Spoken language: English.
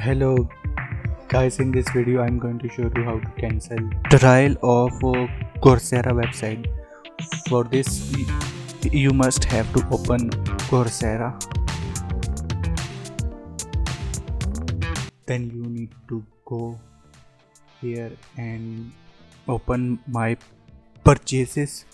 Hello guys, in this video I'm going to show you how to cancel trial of Coursera website. For this you must have to open Coursera. Then you need to go here and open my purchases.